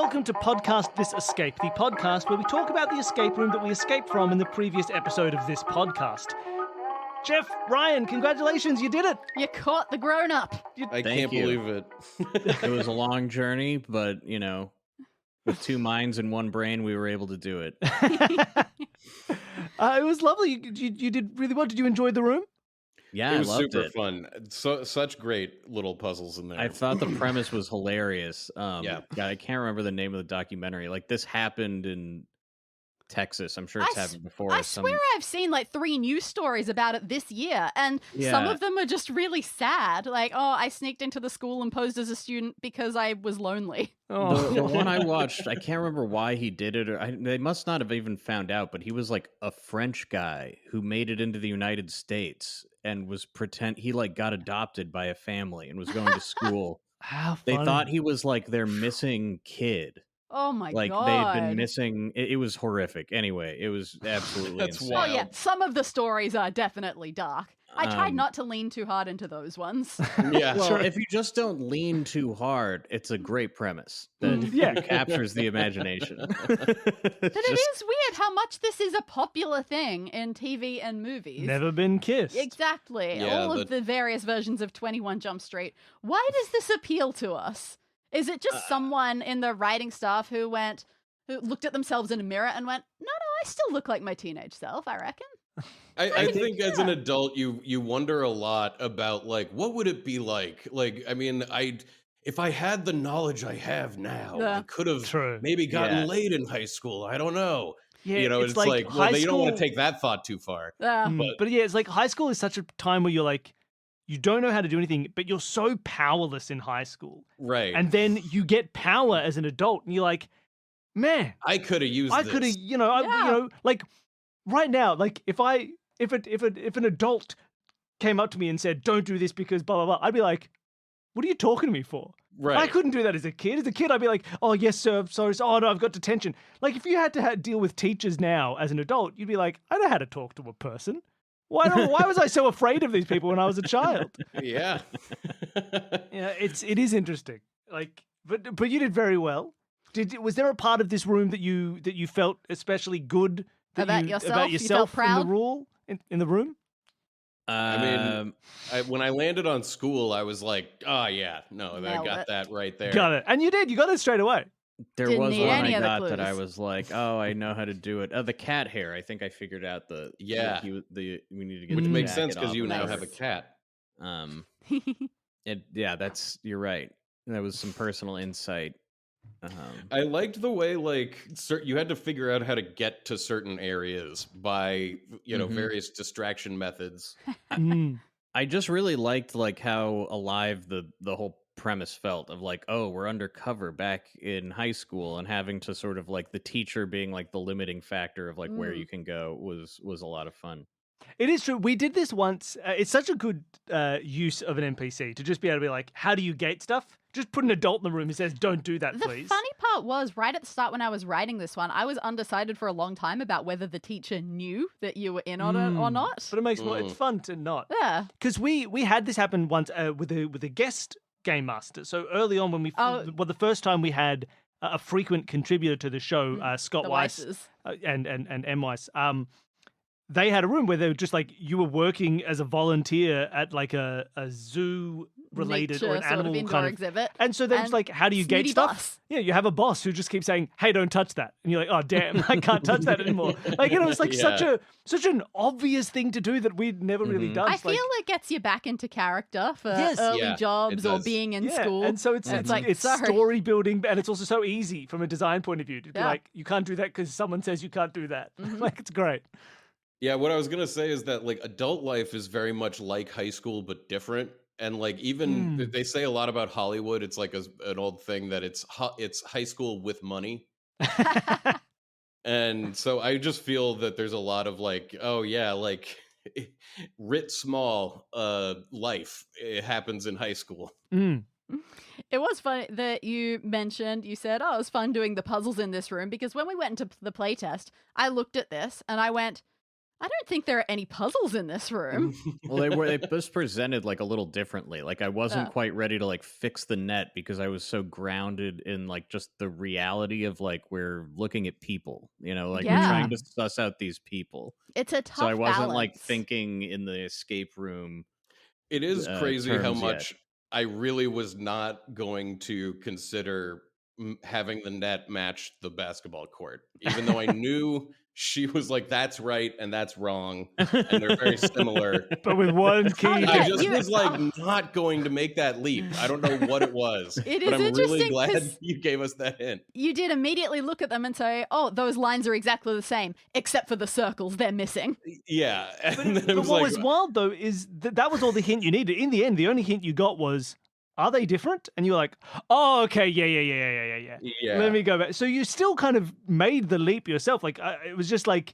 welcome to Podcast This Escape, the podcast where we talk about the escape room that we escaped from in the previous episode of this podcast. Jeff, Ryan, congratulations, you did it! You caught the grown-up. I can't believe it. It was a long journey, but, you know, with two minds and one brain, we were able to do it. It was lovely. You did really well. Did you enjoy the room? Yeah, It was I loved super it. fun. Such great little puzzles in there. I thought the premise was hilarious. Yeah. God, I can't remember the name of the documentary. Like, this happened in Texas. I'm sure it's happened before. I swear I've seen like 3 news stories about it this year, and some Yeah. of them are just really sad. Like, oh, I sneaked into the school and posed as a student because I was lonely. The one I watched, I can't remember why he did it. Or they must not have even found out, but he was like a French guy who made it into the United States and was he like got adopted by a family and was going to school. How They funny. thought he was like their missing kid. Oh my Like god. they'd been missing. It was horrific. Anyway, it was absolutely That's insane. Oh yeah, wild. some of the stories are definitely dark. I tried Um, not to lean too hard into those ones. Yeah. Well, Sure. if you just don't lean too hard, it's a great premise that Yeah. captures the imagination. But it is weird how much this is a popular thing in TV and movies. Never been kissed. Exactly. Yeah, All of but- the various versions of 21 Jump Street. Why does this appeal to us? Is it just someone in the writing staff who looked at themselves in a mirror and went, no, I still look like my teenage self, I reckon. I think as an adult, you wonder a lot about like what would it be like? Like, I mean, if I had the knowledge I have now, I Yeah. could have True. maybe gotten Yeah. laid in high school. I don't know. Yeah, You know, it's like well, high you don't want to school- take that thought too far. But yeah, it's like high school is such a time where you're like, you don't know how to do anything, but you're so powerless in high school. Right. And then you get power as an adult, and you're like, man, I could have used I this. could have, Yeah. like right now, like if an adult came up to me and said, "Don't do this because blah blah blah," I'd be like, "What are you talking to me for?" Right. I couldn't do that as a kid. As a kid, I'd be like, "Oh yes, sir. I'm sorry. Oh no, I've got detention." Like if you had to deal with teachers now as an adult, you'd be like, "I know how to talk to a person. Why was I so afraid of these people when I was a child?" Yeah. Yeah, it is interesting. Like, but you did very well. Was there a part of this room that you felt especially good About yourself? You felt in the proud? rule in the room? I mean, when I landed on school, I was like, oh, yeah, no, I Nailed got it. that right there. Got it, and you did. You got it straight away. there Didn't was need one any I of the got that I clues. was like, oh, I know how to do it. The cat hair. I think I figured out we need to get Which the makes jacket sense because off you of now her. have a Nice. cat. You're right. That was some personal insight. I liked the way you had to figure out how to get to certain areas by Mhm. various distraction methods. Mm. I just really liked like how alive the whole premise felt of like, oh, we're undercover back in high school, and having to sort of like the teacher being like the limiting factor of like where Mm. you can go was a lot of fun. It is true. We did this once. It's such a good use of an NPC to just be able to be like, "How do you gate stuff?" Just put an adult in the room who says, "Don't do that, The please." funny part was, right at the start when I was writing this one, I was undecided for a long time about whether the teacher knew that you were in on it or not. But it makes it's fun to not. Yeah. Because we had this happen once with a guest game master. So early on when the first time we had a frequent contributor to the show, Scott The Weiss Weisses. and M Weiss, they had a room where they were just like, you were working as a volunteer at like a zoo related or an Nature sort animal of indoor kind of exhibit. And so then it's and like, how do you gate snooty stuff? boss. Yeah, you have a boss who just keeps saying, "Hey, don't touch that," and you're like, "Oh, damn, I can't touch that anymore." Like, it's like Yeah. such an obvious thing to do that we'd never really done. I It's like, feel it gets you back into character for Yes. early Yeah, jobs it or does. being in yeah, school. and so it's like, it's sorry. story building, and it's also so easy from a design point of view to be Yeah. like, you can't do that because someone says you can't do that. Like, it's great. Yeah, what I was gonna say is that like adult life is very much like high school but different. And like even they say a lot about Hollywood. It's like an old thing that it's high school with money. And so I just feel that there's a lot of like, oh yeah, like writ small life happens in high school. Mm. It was funny that you said, oh, it was fun doing the puzzles in this room, because when we went into the playtest, I looked at this and I went, I don't think there are any puzzles in this room. Well, they just presented like a little differently. Like I wasn't Oh. quite ready to like fix the net because I was so grounded in like just the reality of like we're looking at people, like we're Yeah. trying to suss out these people. It's a tough So I wasn't like balance. thinking in the escape room. It is crazy how terms yet. much I really was not going to consider having the net match the basketball court, even though I knew she was like, that's right and that's wrong, and they're very similar. But with one key. Oh, yeah, I just you- was like not going to make that leap. I don't know what it was, It but is I'm really interesting glad 'cause- you gave us that hint. You did immediately look at them and say, oh, those lines are exactly the same, except for the circles they're missing. Yeah, and But, then it but was what like, was wild though is that was all the hint you needed. In the end, the only hint you got was, are they different? And you were like, oh, okay, yeah. yeah, Let me go back. So you still kind of made the leap yourself. Like it was just like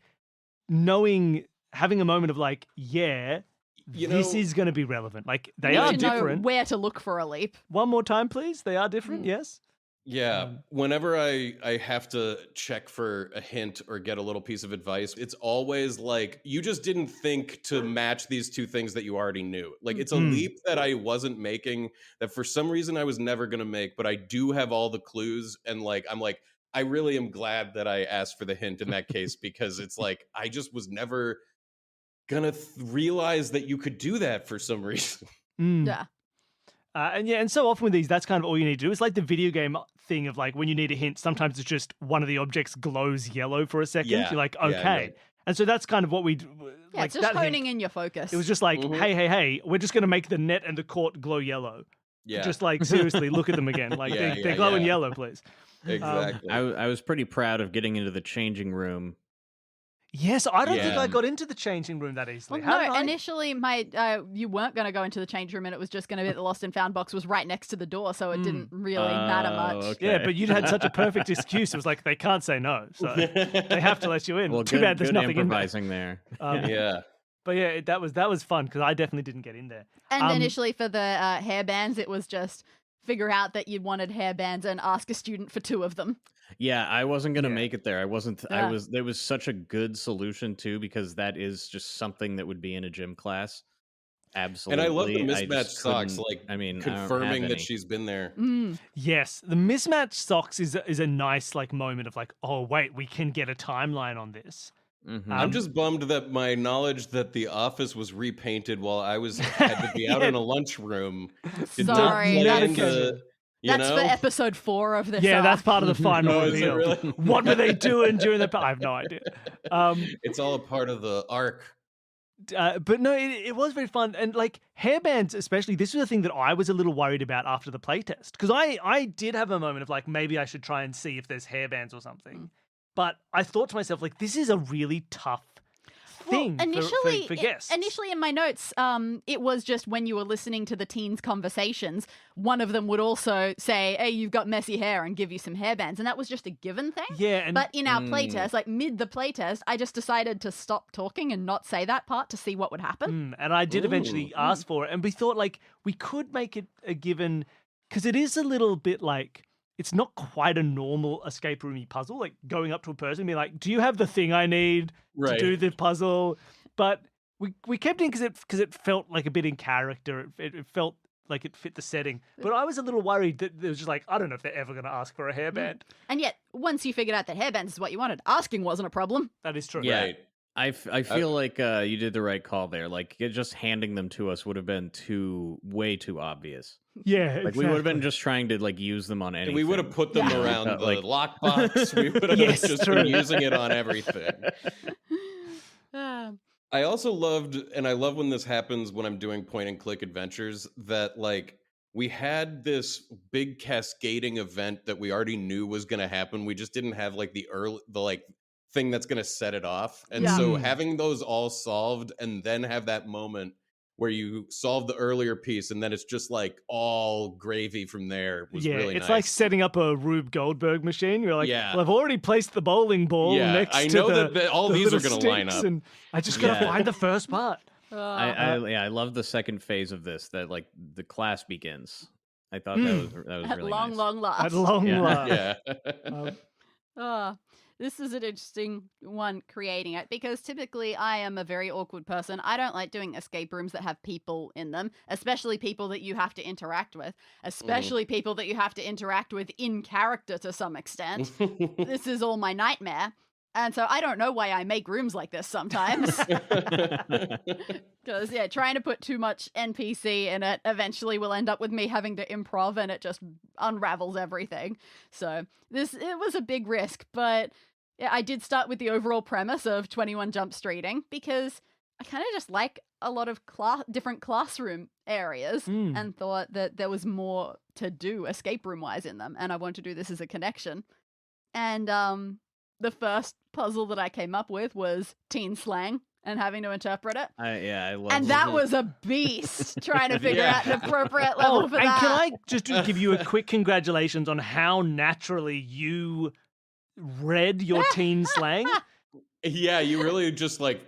having a moment of like, yeah, this is going to be relevant. Like they You are should know different. where to look for a leap. One more time, please. They are different. Yes. Yeah, whenever I have to check for a hint or get a little piece of advice, it's always like, you just didn't think to match these two things that you already knew. Like, it's a leap that I wasn't making, that for some reason I was never going to make, but I do have all the clues. And like, I'm like, I really am glad that I asked for the hint in that case, because it's like, I just was never going to realize that you could do that for some reason. Yeah. And so often with these, that's kind of all you need to do. It's like the video game thing of like when you need a hint, sometimes it's just one of the objects glows yellow for a second. Yeah. You're like, Yeah, okay. no. And so that's kind of what we Yeah, like. it's just that hint, honing in your focus. it was just like, Mhm. hey, we're just going to make the net and the court glow yellow. Yeah, Just like, seriously, look at them again. Like, Yeah, they're yeah, glowing yeah. yellow, please. exactly. I was pretty proud of getting into the changing room. Yes, I don't think Yeah. I got into the changing room that easily. Well, How did no, I? initially you weren't going to go into the change room and it was just going to be the lost and found box was right next to the door, so it didn't really matter much. Okay. Yeah, but you'd had such a perfect excuse. It was like, they can't say no. So they have to let you in. Well, Too bad there's good nothing in there. improvising there. Yeah. But yeah, that was fun because I definitely didn't get in there. And initially for the hair bands, it was just figure out that you wanted hair bands and ask a student for 2 of them. Yeah, I wasn't gonna Yeah. make it there. I wasn't. Yeah. There was such a good solution too, because that is just something that would be in a gym class. Absolutely. And I love the I mismatched just socks, couldn't- like I mean, I don't have confirming any. that she's been there. Yes, the mismatched socks is a nice like moment of like, oh wait, we can get a timeline on this. Mhm. I'm just bummed that my knowledge that the office was repainted while I had to be out in a lunchroom. did not Sorry, play that's- into, you That's know? for episode 4 of this. Yeah, that's arc. part of the final Oh, is it reveal. really? What were they doing during the? I have no idea. It's all a part of the arc. But no, it was very fun. And like hairbands, especially, this was the thing that I was a little worried about after the playtest. Because I did have a moment of like, maybe I should try and see if there's hairbands or something. But I thought to myself, like, this is a really tough thing for guests. Initially in my notes, it was just when you were listening to the teens' conversations, one of them would also say, hey, you've got messy hair, and give you some hairbands. And that was just a given thing. Yeah, and But in our playtest, like mid the playtest, I just decided to stop talking and not say that part to see what would happen. and I did eventually ask for it. And we thought like we could make it a given because it is a little bit like it's not quite a normal escape roomy puzzle, like going up to a person and being like, do you have the thing I need Right. to do the puzzle? But we kept in because it felt like a bit in character. It felt like it fit the setting. But I was a little worried that it was just like, I don't know if they're ever going to ask for a hairband. And yet, once you figured out that hairbands is what you wanted, asking wasn't a problem. That is true. Yeah. Right. I feel like you did the right call there. Like just handing them to us would have been way too obvious. Yeah. Like we would have been exactly. just trying to like use them on anything. And we would have put them Yeah. around the Like- lockbox. We would have Yes, just true. been using it on everything. Ah. I also loved, and I love when this happens when I'm doing point and click adventures, that like we had this big cascading event that we already knew was going to happen. We just didn't have like the thing that's going to set it off. And Yeah. so Mm. having those all solved and then have that moment where you solve the earlier piece and then it's just like all gravy from there was really it's nice. like setting up a Rube Goldberg machine. You're like, Yeah. well, I've already placed the bowling ball Yeah, next I to know the, that all the these are little going to line sticks, up. and I just gotta Yeah. find the first part. I love the second phase of this, that like the class begins. I thought that was At really long, nice. long last. At long Yeah. last. Yeah. Um, Oh, this is an interesting one creating it because typically I am a very awkward person. I don't like doing escape rooms that have people in them, especially people that you have to interact with, especially people that you have to interact with in character to some extent. This is all my nightmare. And so I don't know why I make rooms like this sometimes. Because, yeah, trying to put too much NPC in it eventually will end up with me having to improv and it just unravels everything. So it was a big risk, but yeah, I did start with the overall premise of 21 Jump Streeting because I kind of just like a lot of different classroom areas and thought that there was more to do escape room wise in them. And I wanted to do this as a connection. And the first puzzle that I came up with was teen slang and having to interpret it. I love And that was a beast trying to figure out an appropriate level for and that. can I just give you a quick congratulations on how naturally you read your teen slang? Yeah, you really just like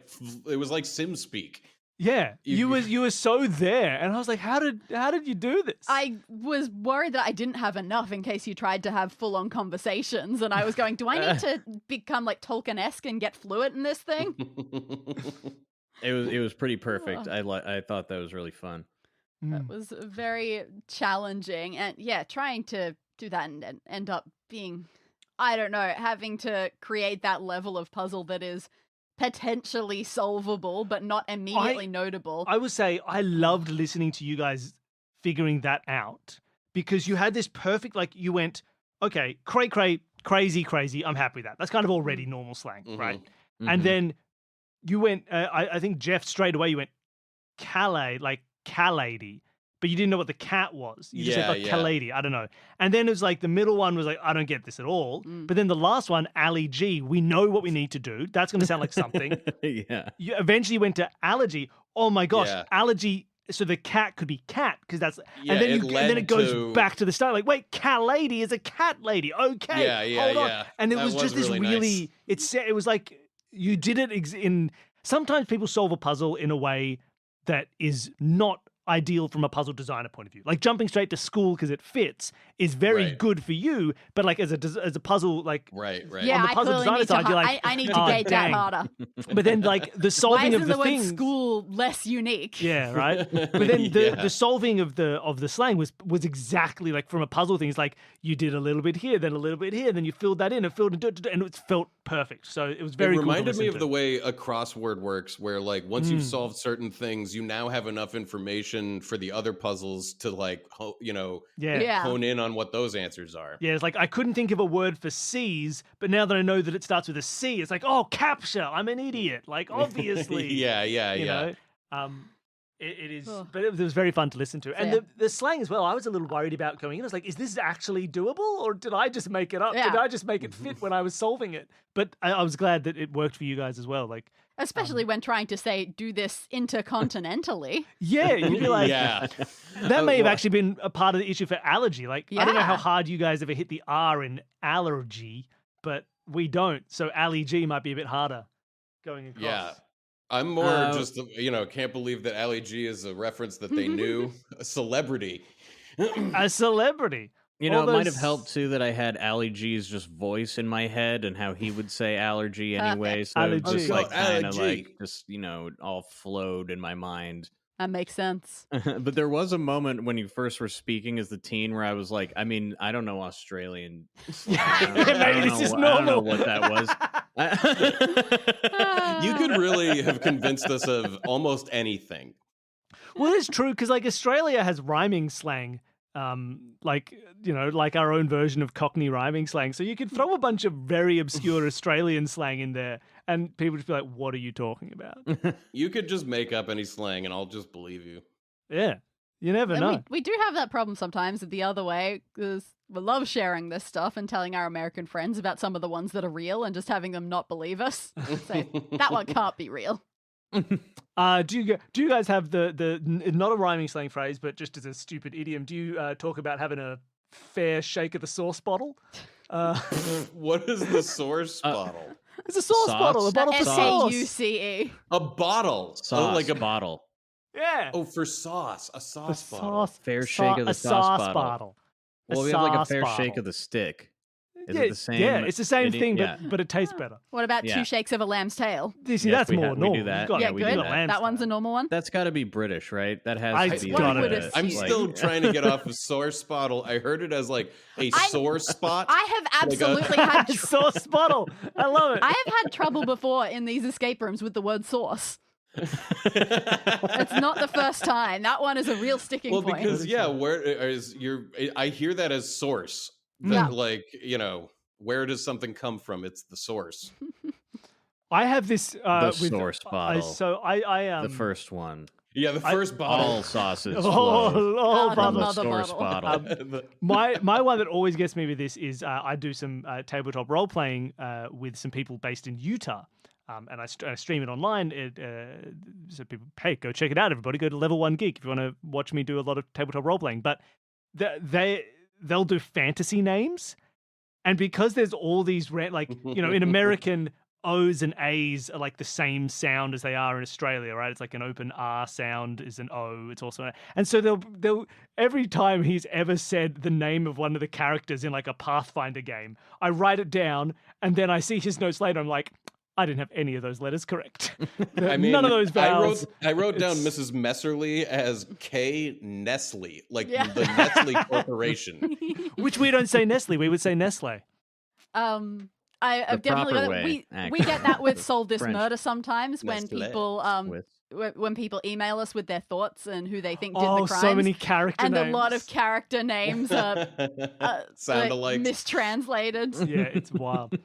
it was like sim speak. Yeah, you were so there, and I was like, how did you do this? I was worried that I didn't have enough in case you tried to have full-on conversations, and I was going, do I need to become like Tolkien-esque and get fluent in this thing? It was pretty perfect. I thought that was really fun. That was very challenging, and yeah, trying to do that and end up being, I don't know, having to create that level of puzzle that is potentially solvable but not immediately notable. I would say I loved listening to you guys figuring that out because you had this perfect, like you went, okay, cray, crazy, I'm happy with that. That's kind of already normal slang, right? And then you went, I think Jeff straight away, you went Calais, like Cal-lady, but you didn't know what the cat was. You just said like Cal-lady, I don't know. And then it was like the middle one was like, I don't get this at all. But then the last one, Ali G, we know what we need to do. That's going to sound like something. Yeah. You eventually went to allergy. Oh my gosh, allergy. So the cat could be cat because that's, and then it goes back to the start. Like, wait, Cal-lady is a cat lady. Okay, hold on. And it was just this really nice. It was like you did it in. Sometimes people solve a puzzle in a way that is not ideal from a puzzle designer point of view. Like jumping straight to school because it fits is very good for you, but like as a puzzle, like yeah, on the puzzle designer side, you're like, I need to gauge that harder. But then like the solving of the things, school less unique. Yeah, right. But then the solving of the slang was exactly like from a puzzle thing. It's like you did a little bit here, then a little bit here, then you filled that in and filled it, and it felt perfect. So it was very. It reminded me of the way a crossword works, where like once you've solved certain things, you now have enough information for the other puzzles to like hone in on what those answers are. Yeah, it's like I couldn't think of a word for C's, but now that I know that it starts with a C, it's like, oh, capture. I'm an idiot. Like obviously. yeah. You know? It is, but it was very fun to listen to. And the slang as well, I was a little worried about going in. I was like, is this actually doable or did I just make it up? Yeah. Did I just make it fit when I was solving it? But I was glad that it worked for you guys as well. Like, especially when trying to say, do this intercontinentally. Yeah, you'd be like, that may have actually been a part of the issue for allergy. Like, I don't know how hard you guys ever hit the R in allergy, but we don't. So Ali G might be a bit harder going across. Yeah. I'm more just, can't believe that Ali G is a reference that they knew. A celebrity. A celebrity. You know, it might have helped too that I had Ali G's just voice in my head and how he would say allergy anyway. So it just like kind of like just, all flowed in my mind. That makes sense. But there was a moment when you first were speaking as the teen where I was like, I mean, I don't know Australian. Maybe this is normal. I don't know what that was. You could really have convinced us of almost anything. Well, it's true because like Australia has rhyming slang, like our own version of Cockney rhyming slang. So you could throw a bunch of very obscure Australian slang in there, and people would be like, "What are you talking about?" You could just make up any slang, and I'll just believe you. Yeah, you never know. We do have that problem sometimes the other way because we love sharing this stuff and telling our American friends about some of the ones that are real and just having them not believe us. Say that one can't be real. Do you guys have the not a rhyming slang phrase, but just as a stupid idiom? Do you talk about having a fair shake of the sauce bottle? What is the sauce bottle? It's a sauce bottle, a bottle for sauce. SAUCE. A bottle, like a bottle. Yeah. Oh, for sauce, a sauce bottle. Fair shake of the sauce bottle. Well, we have like a fair shake of the stick. Is yeah, it the same? yeah, it's the same It- thing, yeah. but it tastes better. What about Yeah. two shakes of a lamb's tail? You see, Yes, that's we more we do normal. You've that. got- Yeah, Yeah, we you've do good. got that. lamb That one's a style. normal one. That's got to be British, right? That has I to be. gotta would be. assume. I'm Like- still trying to get off of sore spottle. I heard it as like a sore spot. I have Like a- absolutely had. Sauce bottle. I love it. I have had trouble before in these escape rooms with the word sauce. It's not the first time. That one is a real sticking Well, point. because where is your? I hear that as source. That, Yeah. like, where does something come from? It's the source. I have this The with, source bottle. So I The first one. Yeah, the first bottle. All sauces. Oh, flow oh, the bottle. from the mother source bottle. bottle. my one that always gets me with this is I do some tabletop role playing with some people based in Utah. And I stream it online. So people, hey, go check it out, everybody. Go to Level 1 Geek if you want to watch me do a lot of tabletop role playing. But they'll do fantasy names, and because there's all these in American O's and A's are like the same sound as they are in Australia, right? It's like an open R sound is an O. It's also and so they'll every time he's ever said the name of one of the characters in like a Pathfinder game, I write it down, and then I see his notes later. I'm like, I didn't have any of those letters correct. I mean, none of those vowels. I wrote down It's- Mrs. Messerly as K Nestle, like Yeah. the Nestle Corporation. Which we don't say Nestle, we would say Nestle. I've The definitely proper got that. way, We get that with actually. Solve This French. Murder sometimes when Nestle. people With when people email us with their thoughts and who they think did Oh, the crimes. so many character and names. a lot of character names are Sound like, alike. mistranslated. Yeah, it's wild.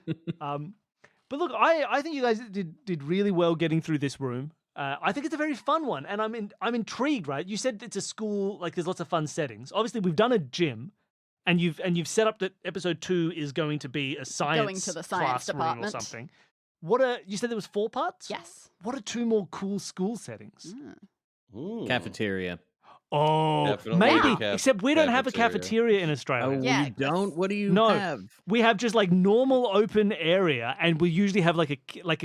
But look, I think you guys did really well getting through this room. I think it's a very fun one, and I'm intrigued. Right? You said it's a school, like there's lots of fun settings. Obviously, we've done a gym, and you've set up that episode 2 is going to be a science Going to the science classroom department. or something. You said there was 4 parts? Yes. What are 2 more cool school settings? Ooh. Cafeteria. Oh, Definitely maybe. a Except we don't have a cafeteria. cafeteria in Australia. Oh, Yeah, you don't? What do you No. have? We have just like normal open area, and we usually have like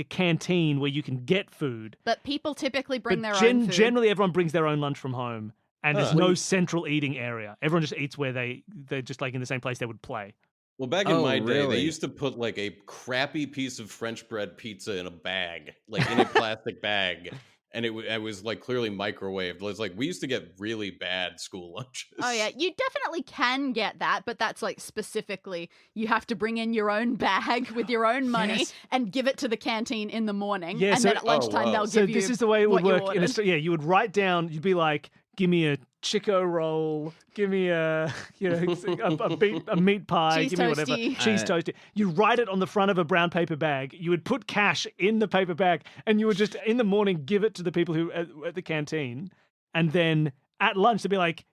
a canteen where you can get food. But people typically bring But their own food. generally, everyone brings their own lunch from home, and there's Huh. no central eating area. Everyone just eats where they're just like in the same place they would play. Well, back in Oh, my day, they really? used to put like a crappy piece of French bread pizza in a bag, like in a plastic bag. And it was like clearly microwaved. It was like we used to get really bad school lunches. Oh yeah, you definitely can get that, but that's like specifically you have to bring in your own bag with your own money Yes. and give it to the canteen in the morning, Yeah, and so- then at lunchtime wow. they'll So give you. this is the way it would what you work in ordered. Australia. Yeah, you would write down. You'd be like, "Give me a Chico roll. Give me a a meat pie. Cheese give me whatever toasty. cheese toasty." You write it on the front of a brown paper bag. You would put cash in the paper bag, and you would just in the morning give it to the people who at the canteen, and then at lunch they'd be like.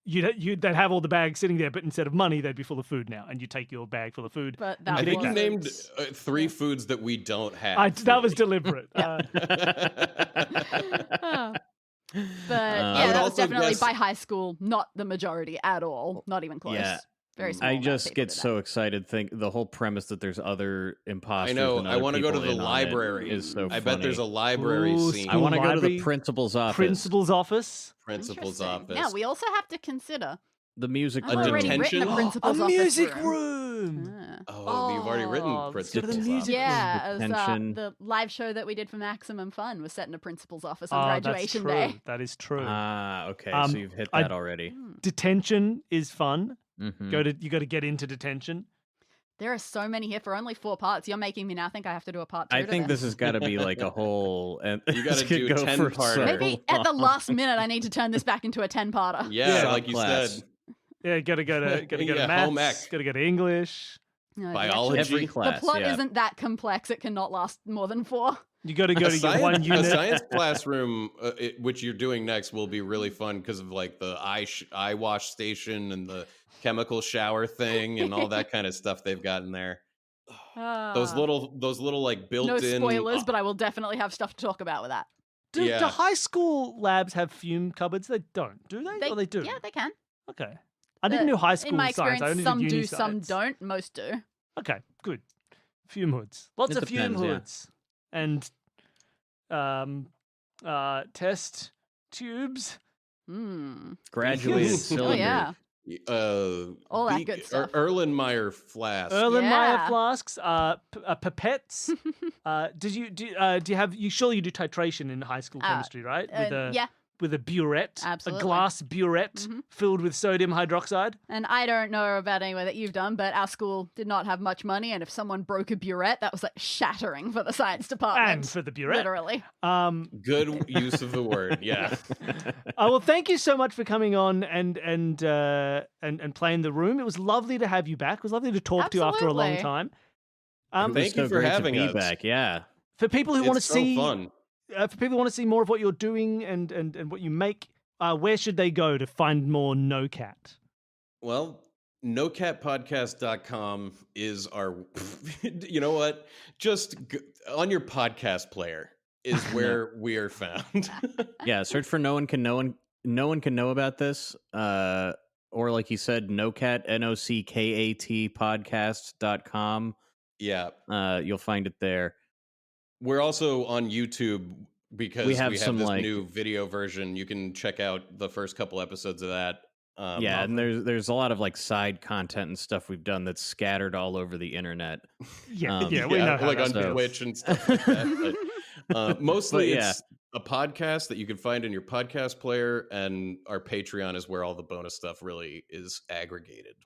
They'd have all the bags sitting there, but instead of money, they'd be full of food now, and you take your bag full of food. But I I that think you was- named 3 foods that we don't have. That was deliberate. Ah. But I yeah, would that was also definitely guess- by high school, not the majority at all, not even close. Yeah. Very small. I amount of just people get did that. so excited. Think the whole premise that there's other imposters. I know. and I other want to go to people the in on it library. Is so I bet there's a funny. library Ooh, scene. I want to go to library, the principal's office. Principal's office. Principal's Interesting. office. Yeah, we also have to consider. The music I've A room. already detention? written a A principal's A office music room. room. Ah. Oh, you've already written Oh, let's go to the Principal's music office. Yeah, as, Detention. the live show that we did for Maximum Fun was set in a principal's office on Oh, graduation that's true. day. That is true. Ah, okay. Um, so you've hit I- that already. Detention is fun. Mhm. You got to get into detention. There are so many here for only 4 parts. You're making me now think I have to do a part 2 I to think this has got to be like a whole. And You gotta this could do go 10 for parter. so Maybe at the long. last minute I need to turn this back into a 10-parter. Yeah, Yeah. like you Class. said. Yeah, got to go to Yeah, home maths. ec. Got to go to English. No, Biology. Every The class. plot yeah. isn't that complex. It cannot last more than 4. You got to go to your one A unit. science classroom, which you're doing next, will be really fun because of like the eye wash station and the chemical shower thing and all that kind of stuff they've got in there. Those little like No built-in. spoilers, but I will definitely have stuff to talk about with that. Do Yeah. high school labs have fume cupboards? They don't, do they? Or they do? Yeah, they can. Okay. I didn't do high school In my science. experience, I only some did uni do, some science. don't. Most do. Okay, good. Fume hoods. Lots It of fume depends, yeah. hoods. And test tubes. Hmm. Graduated Oh, cylinder. yeah. All that good stuff. Erlenmeyer flask. Erlenmeyer Yeah. flasks, pipettes. Surely you do titration in high school chemistry, right? Yeah, With a burette, Absolutely. a glass burette Mhm. filled with sodium hydroxide. and I don't know about anywhere that you've done, but our school did not have much money, and if someone broke a burette, that was like shattering for the science department. And for the burette. Literally. Good use of the word. Yeah. Well, thank you so much for coming on and playing the room. It was lovely to have you back. It was lovely to talk to you after a long Absolutely. time. It was Thank you so for great to having be us. back. Yeah. For people who want to It's so see fun. for people who want to see more of what you're doing and what you make, where should they go to find more NoCat? Well, nocatpodcast.com is our, you know what? On your podcast player is where we are found. Yeah. Search for no one can know about this. Or like you said, NoCat, NOCKAT podcast.com. Yeah. You'll find it there. We're also on YouTube because We we have have some, this like- new video version. You can check out the first couple episodes of that. Yeah, and there's a lot of like side content and stuff we've done that's scattered all over the internet. Yeah, Um, we know how like that on goes. Twitch and stuff like that. But, mostly But yeah. it's a podcast that you can find in your podcast player, and our Patreon is where all the bonus stuff really is aggregated.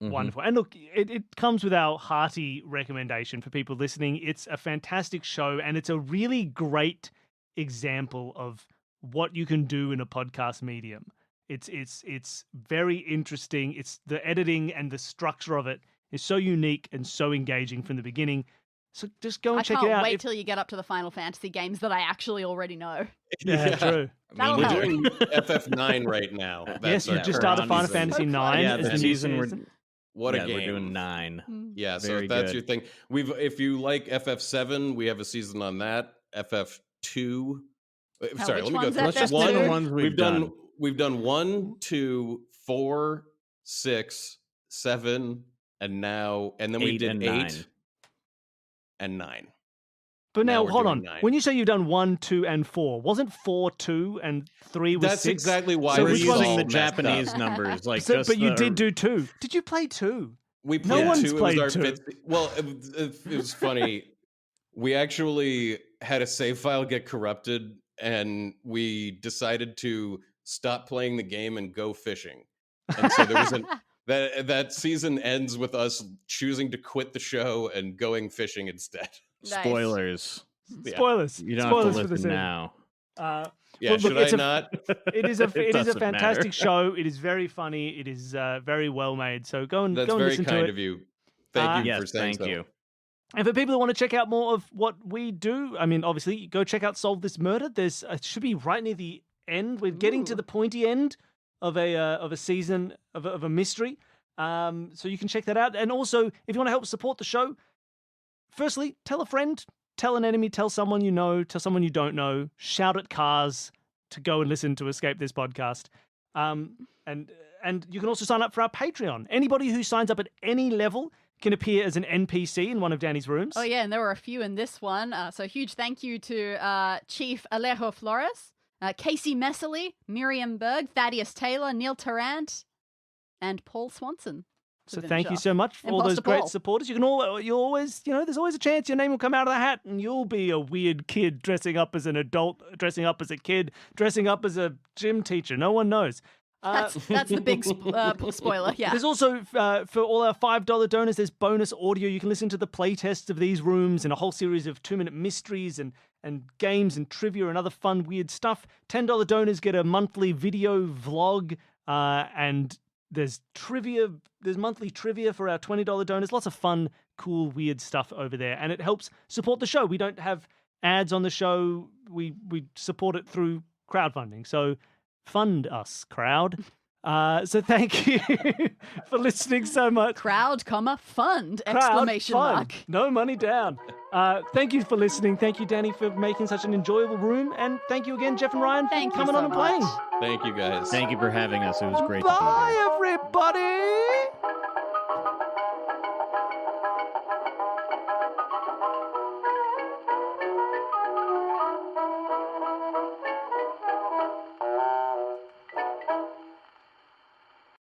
Mhm. Wonderful. And look, it comes with our hearty recommendation for people listening. It's a fantastic show, and it's a really great example of what you can do in a podcast medium. It's very interesting. It's the editing and the structure of it is so unique and so engaging from the beginning. So just go and I check can't it out. wait till you get up to the Final Fantasy games that I actually already know. Yeah, true. That'll We're help. doing FF9 right now. Yes, That's you our just we're started on Final season- Fantasy So 9 Yeah, as the the new season we're season. What a yeah, game. we're doing 9. Mm. Yeah, so Very if that's good. your thing, if you like FF7, we have a season on that. FF2. Sorry, which let me go one's through. Let's just FF2? do the ones we've done. We've done 1, 2, 4, 6, 7, and then we 8 did and 8 9. and 9. But Now now, we're hold doing on. 9. When you say you've done 1, 2, and 4, wasn't 4 2 and 3 was That's 6? exactly why So we're which we one's- using all the messed up. Japanese numbers, like So, just but you the- did do 2. Did you play 2? We No played one's 2. played it was 2. our 5th. Well, it was funny. We actually had a save file get corrupted, and we decided to stop playing the game and go fishing. And so there was that season ends with us choosing to quit the show and going fishing instead. Nice. spoilers. Yeah. Spoilers. You don't Spoilers have for to the listen season. now. Yeah, Look, should it's I a- not? It is a doesn't fantastic matter. show. It is very funny. It is very well made. So go and That's go and very listen to kind it. of you. Thank you for Yes, saying thank so. you. And for people who want to check out more of what we do, I mean, obviously, go check out Solve This Murder. There's it should be right near the end. We're getting to Ooh. the pointy end of a season of a mystery. So you can check that out. And also, if you want to help support the show, firstly, tell a friend, tell an enemy, tell someone you know, tell someone you don't know, shout at cars to go and listen to Escape This Podcast. And you can also sign up for our Patreon. Anybody who signs up at any level can appear as an NPC in one of Danny's rooms. Oh, yeah, and there were a few in this one. So huge thank you to Chief Alejo Flores, Casey Messerly, Miriam Berg, Thaddeus Taylor, Neil Tarrant, and Paul Swanson. So to thank finish you off. so much for all those Imposter great Paul. supporters. You always, there's always a chance your name will come out of the hat and you'll be a weird kid dressing up as an adult, dressing up as a kid, dressing up as a gym teacher. No one knows. That's the big spoiler, yeah. There's also, for all our $5 donors, there's bonus audio. You can listen to the playtests of these rooms and a whole series of 2-minute mysteries and games and trivia and other fun, weird stuff. $10 donors get a monthly video vlog, and there's trivia. There's monthly trivia for our $20 donors. Lots of fun, cool, weird stuff over there. And it helps support the show. We don't have ads on the show. We support it through crowdfunding. So fund us, crowd. So thank you for listening so much. Crowd, fund, Crowd, exclamation fun. mark. No money down. Thank you for listening. Thank you, Danny, for making such an enjoyable room. And thank you again, Jeff and Ryan, Thank for you coming so on and playing. much. Thank you guys. Thank you for having us. It was great to be here. Bye, everybody.